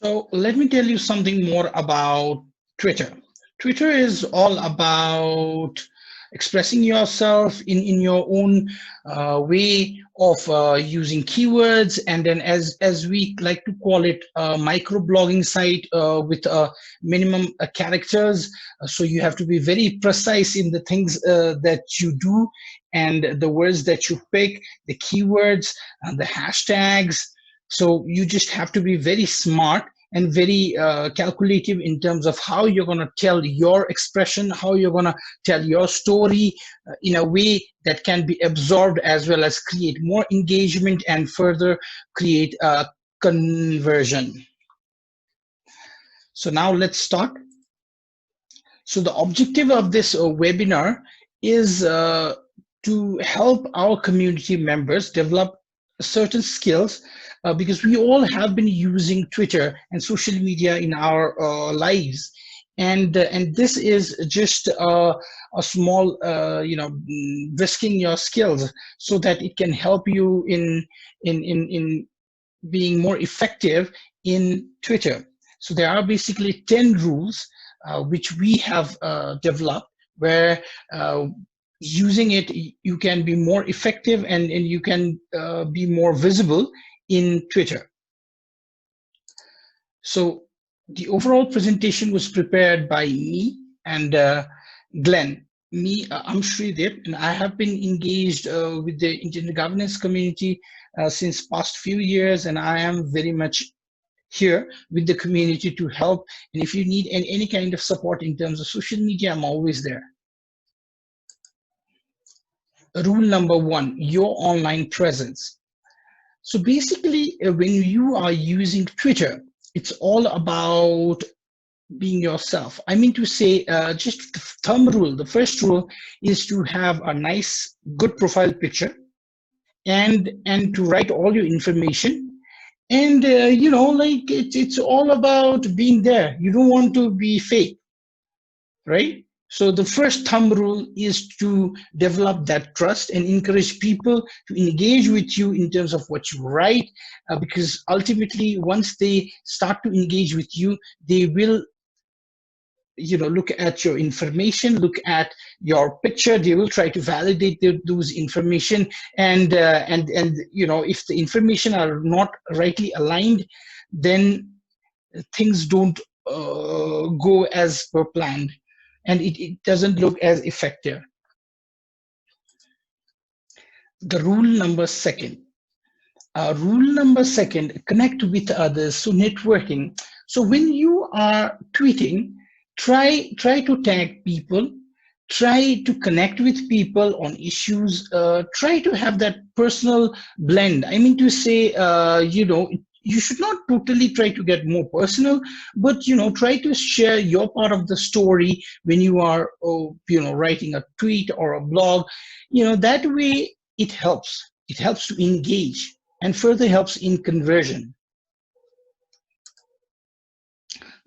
So let me tell you something more about Twitter. Twitter is all about expressing yourself in your own way of using keywords, and then as we like to call it, a microblogging site with minimum characters. So you have to be very precise in the things that you do, and the words that you pick, the keywords, the hashtags. So you just have to be very smart and very calculative in terms of how you're going to tell your expression, how you're going to tell your story in a way that can be absorbed, as well as create more engagement and further create a conversion. So now let's start. So the objective of this webinar is to help our community members develop certain skills, because we all have been using Twitter and social media in our lives, and this is just a small risking your skills so that it can help you in being more effective in Twitter. So there are basically 10 rules which we have developed, where using it, you can be more effective, and you can be more visible in Twitter. So the overall presentation was prepared by me and Glenn. I'm Sridip, and I have been engaged with the internet governance community since past few years, and I am very much here with the community to help. And if you need any kind of support in terms of social media, I'm always there. Rule number one, your online presence. So basically, when you are using Twitter, it's all about being yourself. I mean to say, just the thumb rule, the first rule is to have a nice, good profile picture, and to write all your information. And like it's all about being there. You don't want to be fake, right? So the first thumb rule is to develop that trust and encourage people to engage with you in terms of what you write, because ultimately, once they start to engage with you, they will look at your information, look at your picture. They will try to validate those information, and if the information are not rightly aligned, then things don't go as per planned, and it doesn't look as effective. The rule number second, connect with others. So networking. So when you are tweeting, try to tag people, try to connect with people on issues, try to have that personal blend. I mean to say, you should not totally try to get more personal, but try to share your part of the story when you are writing a tweet or a blog. That way it helps to engage and further helps in conversion.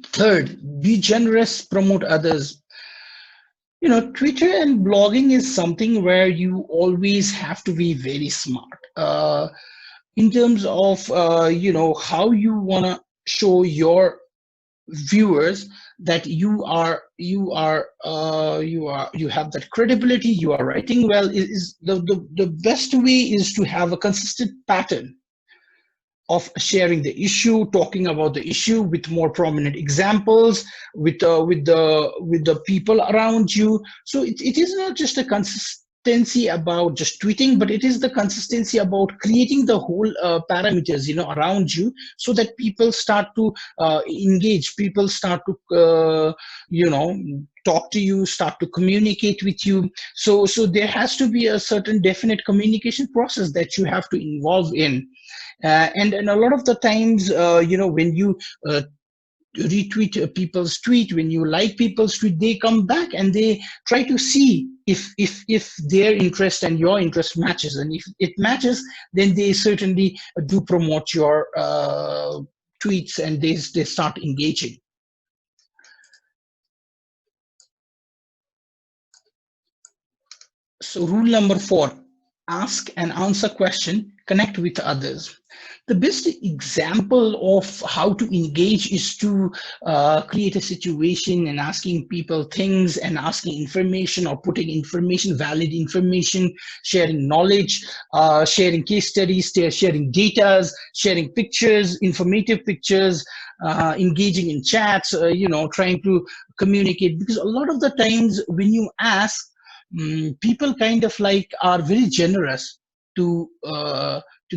Third, be generous, promote others. Twitter and blogging is something where you always have to be very smart in terms of how you want to show your viewers that you have that credibility, you are writing well. Is the best way is to have a consistent pattern of sharing the issue, talking about the issue with more prominent examples, with the people around you. So it is not just a consistency about just tweeting, but it is the consistency about creating the whole parameters around you, so that people start to engage, people start to talk to you, start to communicate with you. So there has to be a certain definite communication process that you have to involve in. And a lot of the times, when you retweet people's tweet, when you like people's tweet, they come back and they try to see if their interest and your interest matches, and if it matches, then they certainly do promote your tweets, and they start engaging. So rule number 4, ask and answer question connect with others. The best example of how to engage is to create a situation and asking people things and asking information or putting information, valid information, sharing knowledge, sharing case studies, sharing data, sharing pictures, informative pictures, engaging in chats, trying to communicate. Because a lot of the times when you ask, people kind of like are very generous to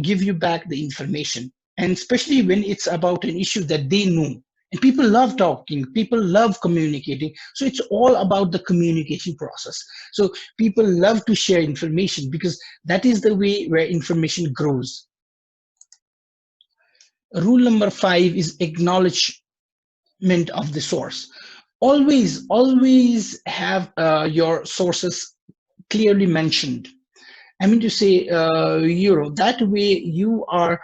give you back the information, and especially when it's about an issue that they know. And people love talking, people love communicating, so it's all about the communication process. So people love to share information because that is the way where information grows. Rule number 5 is acknowledgement of the source. Always have your sources clearly mentioned. I mean to say, that way you are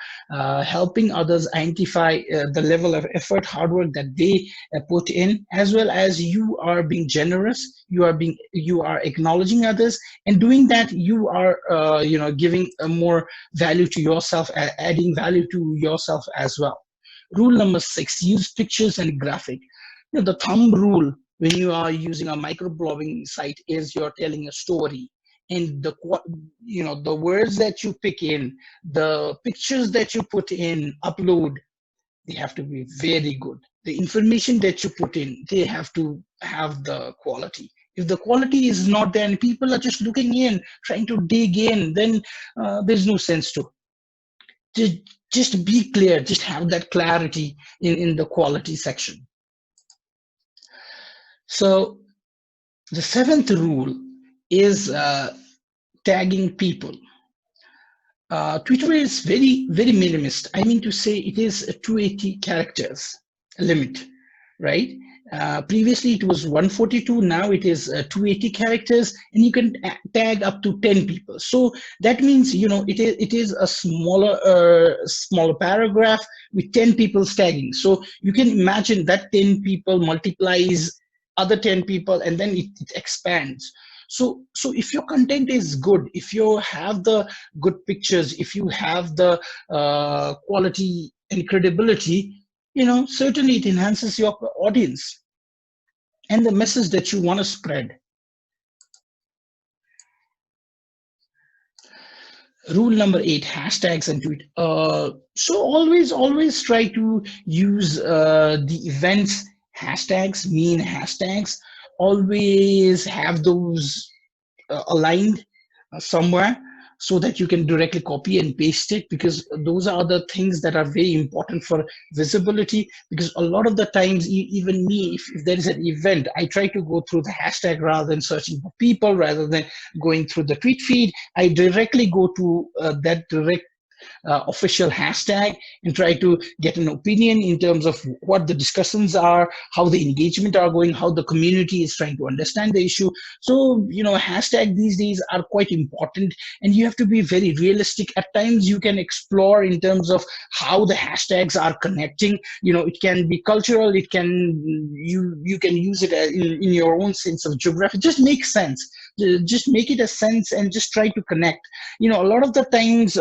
helping others identify the level of effort, hard work that they put in, as well as you are being generous. You are acknowledging others, and doing that, you are, giving more value to yourself, adding value to yourself as well. Rule number 6: use pictures and graphic. The thumb rule when you are using a microblogging site is you're telling a story, and the words that you pick in, the pictures that you put in, upload, they have to be very good. The information that you put in, they have to have the quality. If the quality is not there and people are just looking in, trying to dig in, then there's no sense to just just be clear, just have that clarity in the quality section. So the seventh rule is tagging people. Twitter is very minimalist. I mean to say, it is a 280 characters limit, right? Previously it was 142, now it is 280 characters, and you can tag up to 10 people. So that means, it is a smaller paragraph with 10 people tagging. So you can imagine that 10 people multiplies other 10 people, and then it expands. So if your content is good, if you have the good pictures, if you have the quality and credibility, certainly it enhances your audience and the message that you want to spread. Rule number 8: hashtags and tweet. So always try to use the events hashtags, mean hashtags. Always have those aligned somewhere, so that you can directly copy and paste it, because those are the things that are very important for visibility. Because a lot of the times, even me, if there is an event, I try to go through the hashtag rather than searching for people, rather than going through the tweet feed. I directly go to that direct official hashtag and try to get an opinion in terms of what the discussions are, how the engagement are going, how the community is trying to understand the issue. So, hashtag these days are quite important, and you have to be very realistic. At times you can explore in terms of how the hashtags are connecting. It can be cultural, it can, you can use it in your own sense of geography. Just make sense, just make it a sense, and just try to connect. A lot of the times,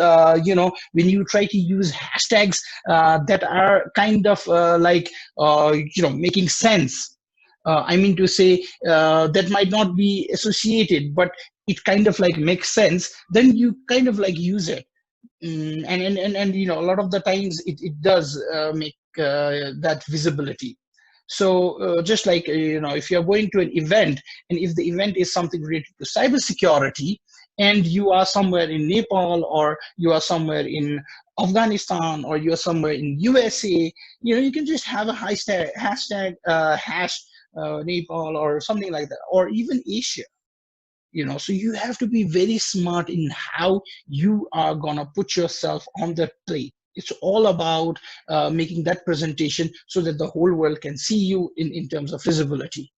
when you try to use hashtags that are kind of making sense, I mean to say, that might not be associated, but it kind of like makes sense, then you kind of like use it. And a lot of the times it does make that visibility. So just like, if you're going to an event, and if the event is something related to cybersecurity, and you are somewhere in Nepal, or you are somewhere in Afghanistan, or you're somewhere in USA, you can just have a hashtag hash Nepal, or something like that, or even Asia. So you have to be very smart in how you are gonna put yourself on the plate. It's all about making that presentation so that the whole world can see you in terms of visibility.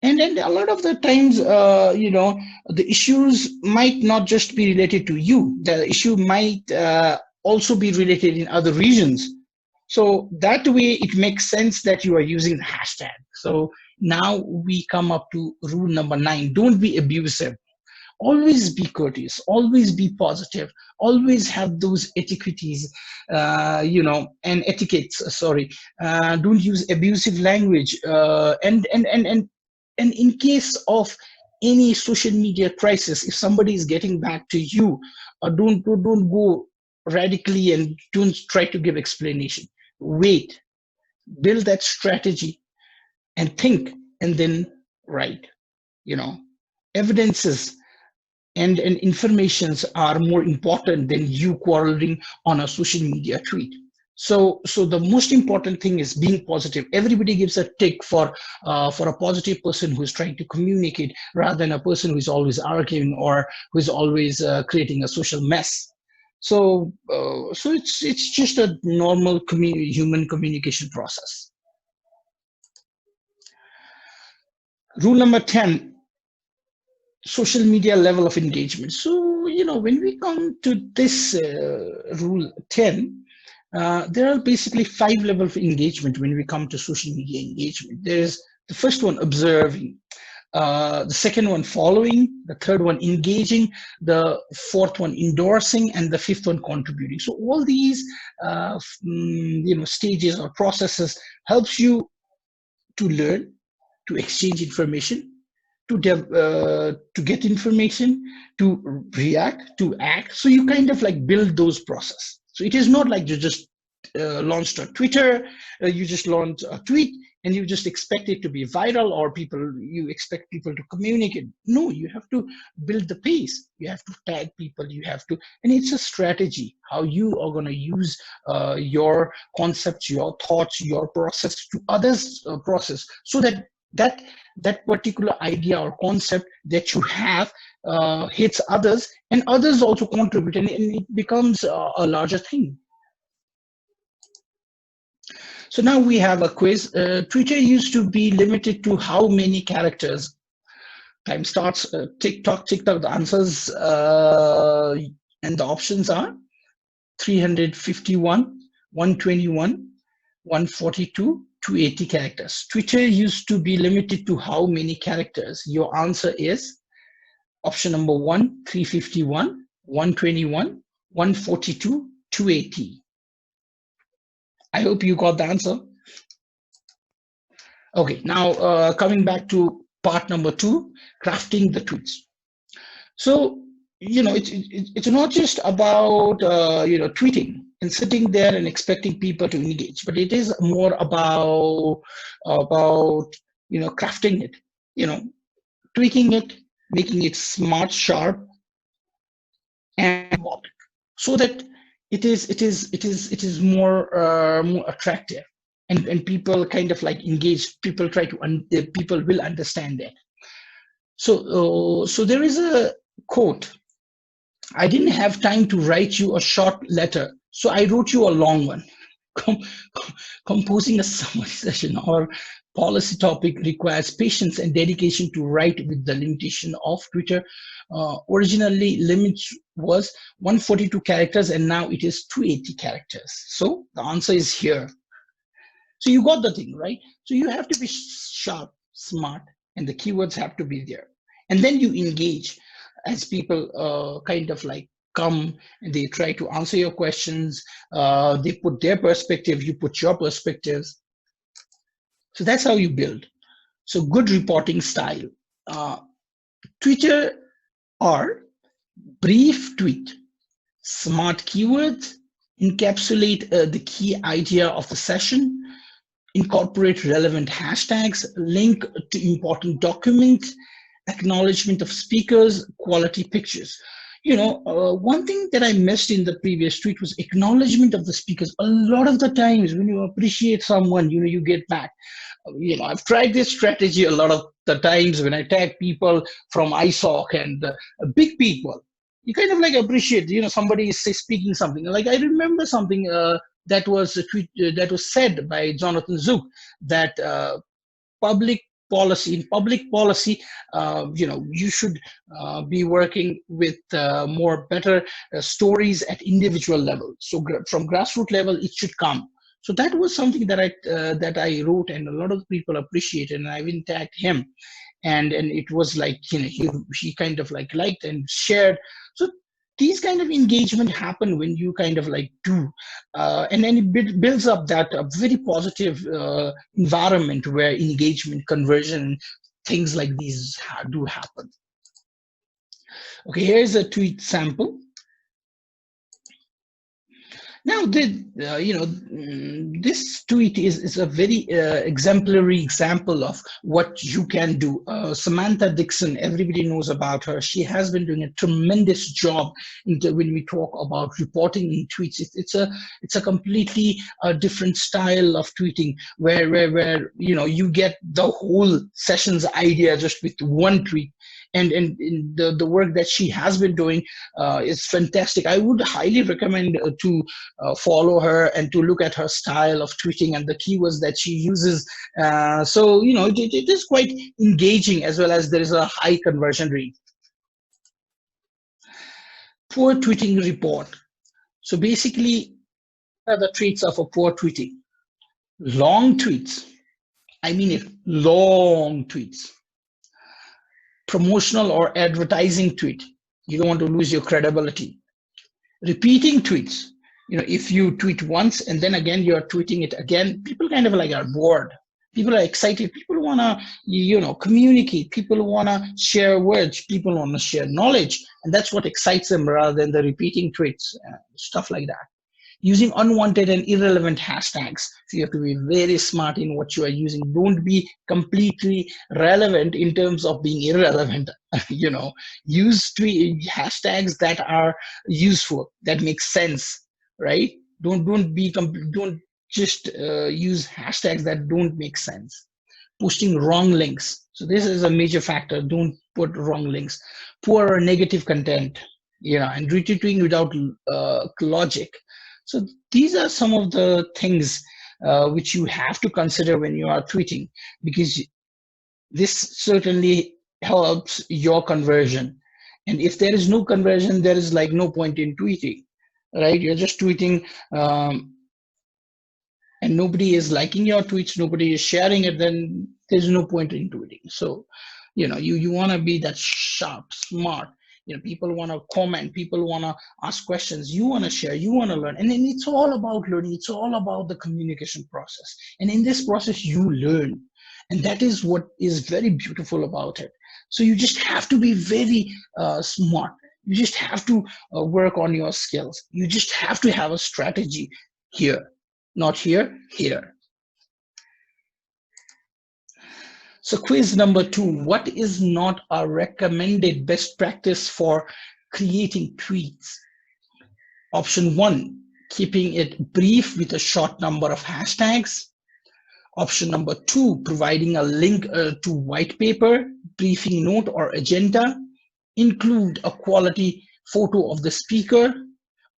And then a lot of the times, the issues might not just be related to you. The issue might also be related in other regions. So that way it makes sense that you are using the hashtag. So now we come up to rule number 9: don't be abusive. always be courteous, always be positive, always have those etiquettes, and etiquettes, sorry. Don't use abusive language, and in case of any social media crisis, if somebody is getting back to you, don't go radically and don't try to give explanation. Wait, build that strategy and think, and then write. you know Evidences and informations are more important than you quarreling on a social media tweet. So the most important thing is being positive. Everybody gives a tick for a positive person who is trying to communicate, rather than a person who is always arguing or who is always creating a social mess. So it's just a normal human communication process. Rule number 10: social media level of engagement. So, when we come to this rule 10, there are basically 5 levels of engagement when we come to social media engagement. There's the first one, observing, the second one, following, the third one, engaging, the fourth one, endorsing, and the fifth one, contributing. So all these stages or processes helps you to learn, to exchange information, to get information, to react, to act. So you kind of like build those process. So it is not like you just launched a Twitter, you just launched a tweet and you just expect it to be viral, or you expect people to communicate. No, you have to build the pace. You have to tag people. You have to, and it's a strategy how you are going to use your concepts, your thoughts, your process to others' process, so that particular idea or concept that you have hits others, and others also contribute, and it becomes a larger thing. So now we have a quiz. Twitter used to be limited to how many characters? Time starts. TikTok. The answers and the options are 351, 121, 142, 280 characters. Twitter used to be limited to how many characters? Your answer is option number 1, 351, 121, 142, 280. I hope you got the answer. Okay, now coming back to part number 2, crafting the tweets. So, it's not just about, tweeting and sitting there and expecting people to engage, but it is more about crafting it, tweaking it, making it smart, sharp, and so that it is more attractive, and people kind of like engage. People people will understand that. So there is a quote: I didn't have time to write you a short letter, so I wrote you a long one. Composing a summary session or policy topic requires patience and dedication to write with the limitation of Twitter. Originally, limit was 142 characters, and now it is 280 characters. So the answer is here. So you got the thing, right? So you have to be sharp, smart, and the keywords have to be there. And then you engage as people kind of like come and they try to answer your questions. They put their perspective, you put your perspectives. So that's how you build. So good reporting style. Twitter are brief tweet, smart keywords, encapsulate the key idea of the session, incorporate relevant hashtags, link to important documents, acknowledgement of speakers, quality pictures. One thing that I missed in the previous tweet was acknowledgement of the speakers. A lot of the times when you appreciate someone, you get back. I've tried this strategy a lot of the times when I tag people from ISOC and big people. You kind of like appreciate, somebody is speaking something. Like I remember something that was a tweet that was said by Jonathan Zook, that public policy, you should be working with more better stories at individual level. So from grassroots level, it should come. So that was something that I wrote, and a lot of people appreciated, and I even tagged him. and it was like, he kind of like liked and shared. So these kind of engagement happen when you kind of like do, and then it builds up that very positive environment where engagement, conversion, things like these do happen. Okay, here's a tweet sample. Now, this tweet is a very exemplary example of what you can do. Samantha Dixon, everybody knows about her. She has been doing a tremendous job when we talk about reporting in tweets. It's a completely different style of tweeting where you get the whole session's idea just with one tweet. And the work that she has been doing is fantastic. I would highly recommend to follow her and to look at her style of tweeting and the keywords that she uses. So it is quite engaging, as well as there is a high conversion rate. Poor tweeting report. So basically, what are the traits of a poor tweeting? Long tweets. I mean it, long tweets. Promotional or advertising tweet. You don't want to lose your credibility. Repeating tweets. If you tweet once and then again you're tweeting it again, people kind of like are bored. People are excited. People want to, communicate. People want to share words. People want to share knowledge, and that's what excites them rather than the repeating tweets, stuff like that. Using unwanted and irrelevant hashtags. So you have to be very smart in what you are using. Don't be completely relevant in terms of being irrelevant. Use hashtags that are useful, that make sense, right? Don't just use hashtags that don't make sense. Posting wrong links. So this is a major factor. Don't put wrong links. Poor or negative content, and retweeting without logic. So these are some of the things which you have to consider when you are tweeting, because this certainly helps your conversion. And if there is no conversion, there is like no point in tweeting, right? You're just tweeting and nobody is liking your tweets, nobody is sharing it, then there's no point in tweeting. So, you want to be that sharp, smart. People want to comment, people want to ask questions, you want to share, you want to learn. And then it's all about learning. It's all about the communication process. And in this process, you learn. And that is what is very beautiful about it. So you just have to be very smart. You just have to work on your skills. You just have to have a strategy here, not here, here. So quiz number 2, what is not a recommended best practice for creating tweets? Option 1, keeping it brief with a short number of hashtags. Option number 2, providing a link to white paper, briefing note or agenda. Include a quality photo of the speaker,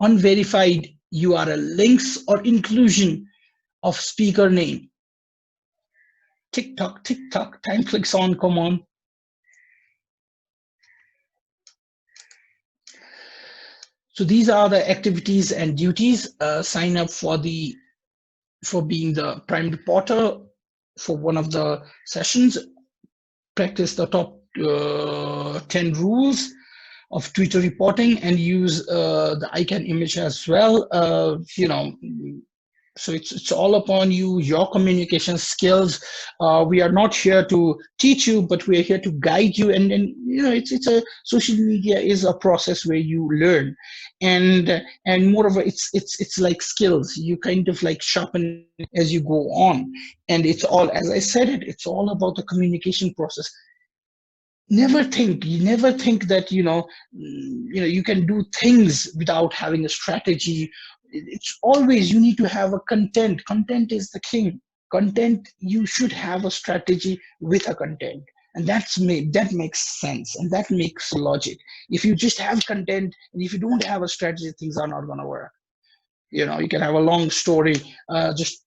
unverified URL links, or inclusion of speaker name. Tick tock, time clicks on, come on. So these are the activities and duties. Sign up for being the prime reporter for one of the sessions. Practice the top 10 rules of Twitter reporting and use the icon image as well. So it's all upon you, your communication skills. We are not here to teach you, but we are here to guide you. And it's a social media is a process where you learn, and moreover, it's like skills. You kind of like sharpen as you go on, and it's all, as I said, it's all about the communication process. Never think that you can do things without having a strategy. It's always, you need to have a content is the king. Content, you should have a strategy with a content, and that makes sense and that makes logic. If you just have content and if you don't have a strategy, things are not going to work. You can have a long story just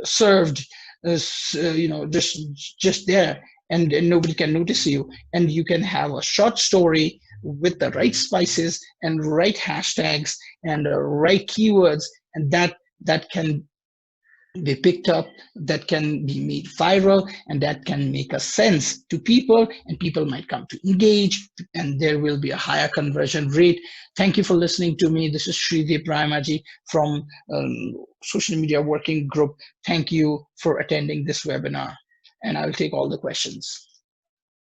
served just there, and nobody can notice you. And you can have a short story with the right spices and right hashtags and right keywords, and that can they picked up that can be made viral and that can make a sense to people, and people might come to engage, and there will be a higher conversion rate. Thank you for listening to me. This is Srideep Ramaji from Social Media Working Group. Thank you for attending this webinar, and I'll take all the questions.